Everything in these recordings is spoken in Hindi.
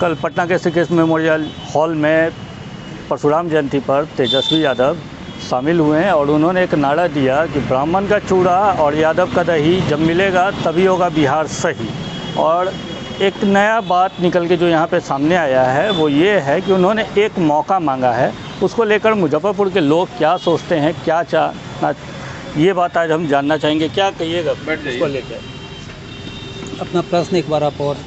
कल पटना के श्री कृष्ण मेमोरियल हॉल में परशुराम जयंती पर तेजस्वी यादव शामिल हुए हैं और उन्होंने एक नारा दिया कि ब्राह्मण का चूड़ा और यादव का दही जब मिलेगा तभी होगा बिहार सही। और एक नया बात निकल के जो यहाँ पे सामने आया है वो ये है कि उन्होंने एक मौका मांगा है। उसको लेकर मुजफ्फरपुर के लोग क्या सोचते हैं, क्या चाहना, ये बात आज हम जानना चाहेंगे। क्या कहिएगा इसको लेकर? अपना प्रश्न एक बार आप और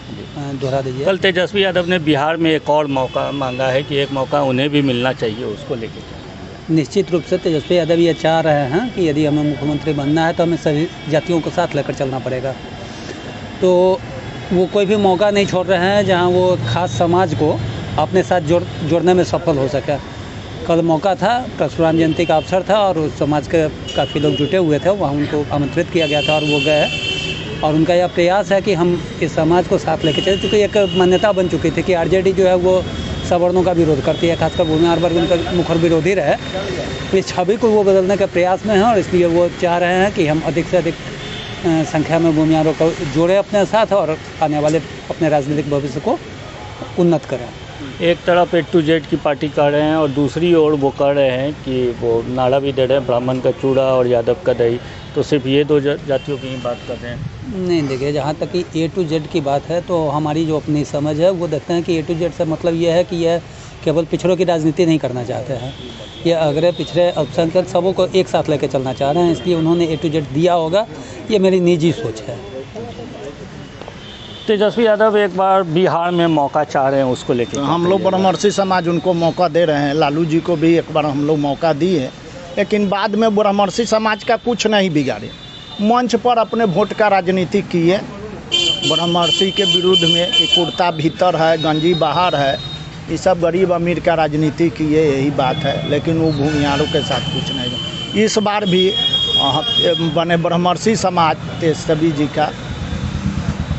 दोहरा दीजिए। कल तेजस्वी यादव ने बिहार में एक और मौका मांगा है कि एक मौका उन्हें भी मिलना चाहिए, उसको लेकर। निश्चित रूप से तेजस्वी यादव ये चाह रहे हैं कि यदि हमें मुख्यमंत्री बनना है तो हमें सभी जातियों को साथ लेकर चलना पड़ेगा। तो वो कोई भी मौका नहीं छोड़ रहे हैं जहां वो खास समाज को अपने साथ जोड़ने में सफल हो सके। कल मौका था, परशुराम जयंती का अवसर था और उस समाज के काफ़ी लोग जुटे हुए थे, वहाँ उनको आमंत्रित किया गया था और वो गए। और उनका यह प्रयास है कि हम इस समाज को साथ लेकर चले, क्योंकि एक मान्यता बन चुकी थी कि आरजेडी जो है वो सवर्णों का विरोध करती है, खासकर भूमिहार वर्ग उनका मुखर विरोधी रहे। तो इस छवि को वो बदलने के प्रयास में हैं और इसलिए वो चाह रहे हैं कि हम अधिक से अधिक संख्या में भूमिहारों को जोड़े अपने साथ और आने वाले अपने राजनीतिक भविष्य को उन्नत करें। एक तरफ A-Z की पार्टी कर रहे हैं और दूसरी ओर वो कह रहे हैं कि वो नारा भी दे रहे हैं ब्राह्मण का चूड़ा और यादव का दही। तो सिर्फ ये दो जातियों की ही बात कर रहे हैं? नहीं, देखिए, जहाँ तक कि A-Z की बात है तो हमारी जो अपनी समझ है वो देखते हैं कि A-Z से मतलब ये है कि यह केवल पिछड़ों की राजनीति नहीं करना चाहते हैं। ये अगड़े पिछड़े अल्पसंख्यक सबों को एक साथ लेकर चलना चाह रहे हैं, इसलिए उन्होंने A-Z दिया होगा। ये मेरी निजी सोच है। तेजस्वी यादव एक बार बिहार में मौका चाह रहे हैं, उसको लेकर हम लोग ब्रह्मर्षि समाज उनको मौका दे रहे हैं। लालू जी को भी एक बार हम लोग मौका दिए, लेकिन बाद में ब्रह्मर्षि समाज का कुछ नहीं बिगाड़े। मंच पर अपने वोट का राजनीति किए, ब्रह्मर्षि के विरुद्ध में कि कुर्ता भीतर है गंजी बाहर है, ये सब गरीब अमीर का राजनीति किए, यही बात है। लेकिन वो भूमिहारों के साथ कुछ नहीं। इस बार भी बने ब्रह्मर्षि समाज तेजस्वी जी का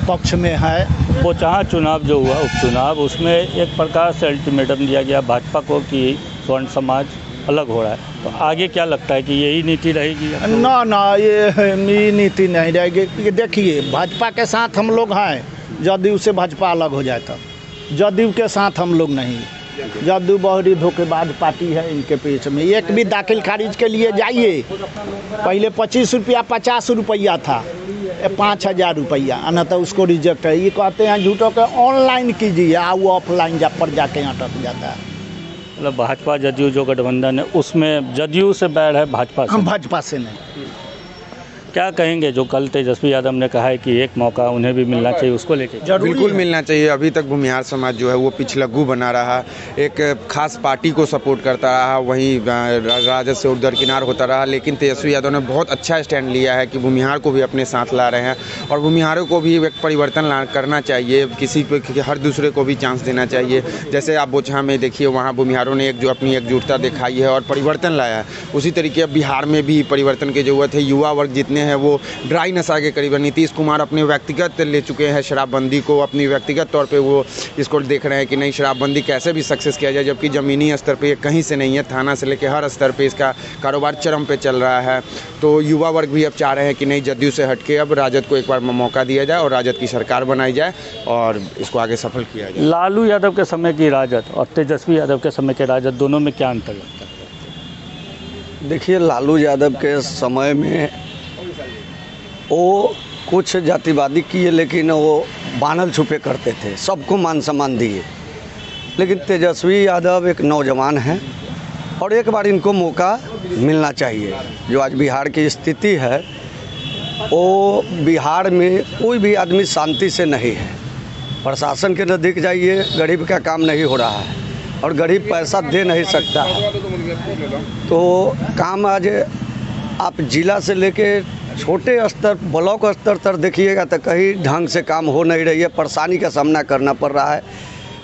पक्ष में है। वो जहाँ चुनाव जो हुआ उपचुनाव, उसमें एक प्रकार से अल्टीमेटम दिया गया भाजपा को कि स्वर्ण समाज अलग हो रहा है। तो आगे क्या लगता है कि यही नीति रहेगी? ना, ये नीति नहीं रहेगी। ये देखिए, भाजपा के साथ हम लोग हैं, जदयू से भाजपा अलग हो जाए तब। जदयू के साथ हम लोग नहीं। जदयू बहुत ही धोखेबाज पार्टी है। इनके पीछे में एक भी दाखिल खारिज के लिए जाइए, पहले 25 रुपया 50 रुपया था, 5000 रुपया, न तो उसको रिजेक्ट है। ये कहते हैं झूठों के ऑनलाइन कीजिए, वो ऑफलाइन पर जाके अटक जाता है। मतलब भाजपा जदयू जो गठबंधन है उसमें जदयू से बैर है, भाजपा से? हम भाजपा से नहीं। क्या कहेंगे जो कल तेजस्वी यादव ने कहा है कि एक मौका उन्हें भी मिलना चाहिए, उसको लेके? बिल्कुल मिलना चाहिए। अभी तक भूमिहार समाज जो है वो पिछलग्गू बना रहा, एक खास पार्टी को सपोर्ट करता रहा, वहीं राजद से उधरकिनार होता रहा। लेकिन तेजस्वी यादव ने बहुत अच्छा स्टैंड लिया है कि भूमिहार को भी अपने साथ ला रहे हैं और भूमिहारों को भी एक परिवर्तन करना चाहिए। किसी को हर दूसरे को भी चांस देना चाहिए। जैसे आप बोचहा में देखिए, वहाँ भूमिहारों ने जो अपनी एकजुटता दिखाई है और परिवर्तन लाया है, उसी तरीके बिहार में भी परिवर्तन की जरूरत है। युवा वर्ग जितने हैं वो ड्राई नशा के करीब। नीतीश कुमार अपने व्यक्तिगत ले चुके हैं शराबबंदी को, अपनी व्यक्तिगत तौर पे वो इसको देख रहे हैं कि नहीं, शराबबंदी कैसे भी सक्सेस किया जाए, जबकि ज़मीनी स्तर पे कहीं से नहीं है। थाना से लेकर हर स्तर पे इसका कारोबार चरम पे चल रहा है। तो युवा वर्ग भी अब चाह रहे हैं कि नहीं, जदयू से हटके अब राजद को एक बार मौका दिया जाए और राजद की सरकार बनाई जाए और इसको आगे सफल किया जाए। लालू यादव के समय की राजद और तेजस्वी यादव के समय के राजद, दोनों में क्या अंतर लगता है? देखिए, लालू यादव के समय में वो कुछ जातिवादी किए, लेकिन वो बानल छुपे करते थे, सबको मान सम्मान दिए। लेकिन तेजस्वी यादव एक नौजवान हैं और एक बार इनको मौका मिलना चाहिए। जो आज बिहार की स्थिति है, वो बिहार में कोई भी आदमी शांति से नहीं है। प्रशासन के नज़दीक जाइए, गरीब का काम नहीं हो रहा है और गरीब पैसा दे नहीं सकता है। तो काम आज आप जिला से लेके छोटे स्तर, ब्लॉक स्तर तक देखिएगा तो कहीं ढंग से काम हो नहीं रही है। परेशानी का सामना करना पड़ रहा है।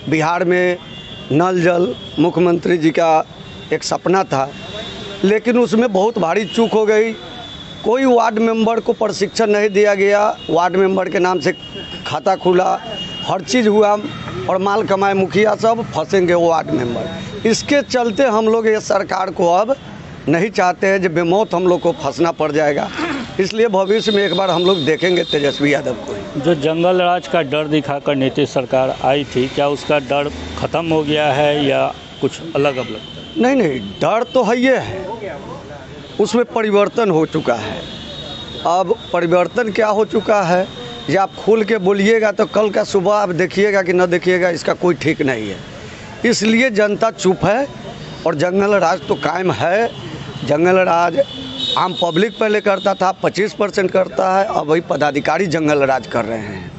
बिहार में नल जल मुख्यमंत्री जी का एक सपना था, लेकिन उसमें बहुत भारी चूक हो गई। कोई वार्ड मेंबर को प्रशिक्षण नहीं दिया गया। वार्ड मेंबर के नाम से खाता खुला, हर चीज़ हुआ और माल कमाए मुखिया, सब फंसेंगे वो वार्ड मेंबर। इसके चलते हम लोग ये सरकार को अब नहीं चाहते हैं, जब बेमौत हम लोग को फंसना पड़ जाएगा। इसलिए भविष्य में एक बार हम लोग देखेंगे तेजस्वी यादव को। जो जंगल राज का डर दिखाकर नीतीश सरकार आई थी, क्या उसका डर खत्म हो गया है या कुछ अलग अब लगता है? नहीं नहीं, डर तो है, ये है उसमें परिवर्तन हो चुका है। अब परिवर्तन क्या हो चुका है, ये आप खोल के बोलिएगा तो कल का सुबह आप देखिएगा कि न देखिएगा, इसका कोई ठीक नहीं है। इसलिए जनता चुप है और जंगल राज तो कायम है। जंगल राज आम पब्लिक पहले करता था, 25% करता है, अब वही पदाधिकारी जंगल राज कर रहे हैं।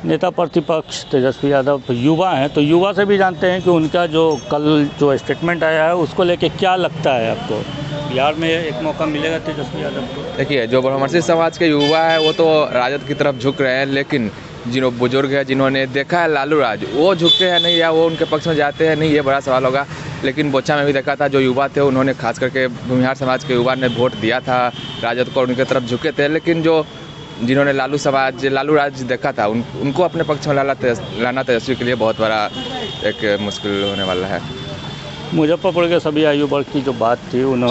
नेता प्रतिपक्ष तेजस्वी यादव युवा हैं, तो युवा से भी जानते हैं कि उनका जो कल जो स्टेटमेंट आया है उसको लेके क्या लगता है आपको? बिहार में एक मौका मिलेगा तेजस्वी यादव को? देखिए, जो ब्राह्मणसी समाज के युवा है वो तो राजद की तरफ झुक रहे हैं, लेकिन जिन बुजुर्ग हैं जिन्होंने देखा है लालू राज, वो झुकते हैं नहीं या वो उनके पक्ष में जाते हैं नहीं, ये बड़ा सवाल होगा। लेकिन बोचा में भी देखा था, जो युवा थे उन्होंने खास करके भूमिहार समाज के युवा ने वोट दिया था राजद को, उनकी तरफ झुके थे। लेकिन जो जिन्होंने लालू राज देखा था उनको अपने पक्ष में लाना तेजस्वी के लिए बहुत बड़ा एक मुश्किल होने वाला है। मुजफ्फरपुर के सभी आयु वर्ग की जो बात थी उन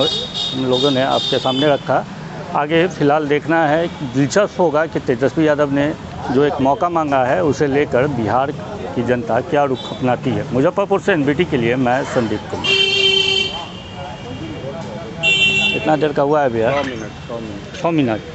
लोगों ने आपके सामने रखा। आगे फिलहाल देखना है, दिलचस्प होगा कि तेजस्वी यादव ने जो एक मौका मांगा है उसे लेकर बिहार की जनता क्या रुख अपनाती है। मुजफ्फरपुर से एनबीटी के लिए मैं संदीप कुमार। कितना देर का हुआ है भैया? 6 मिनट।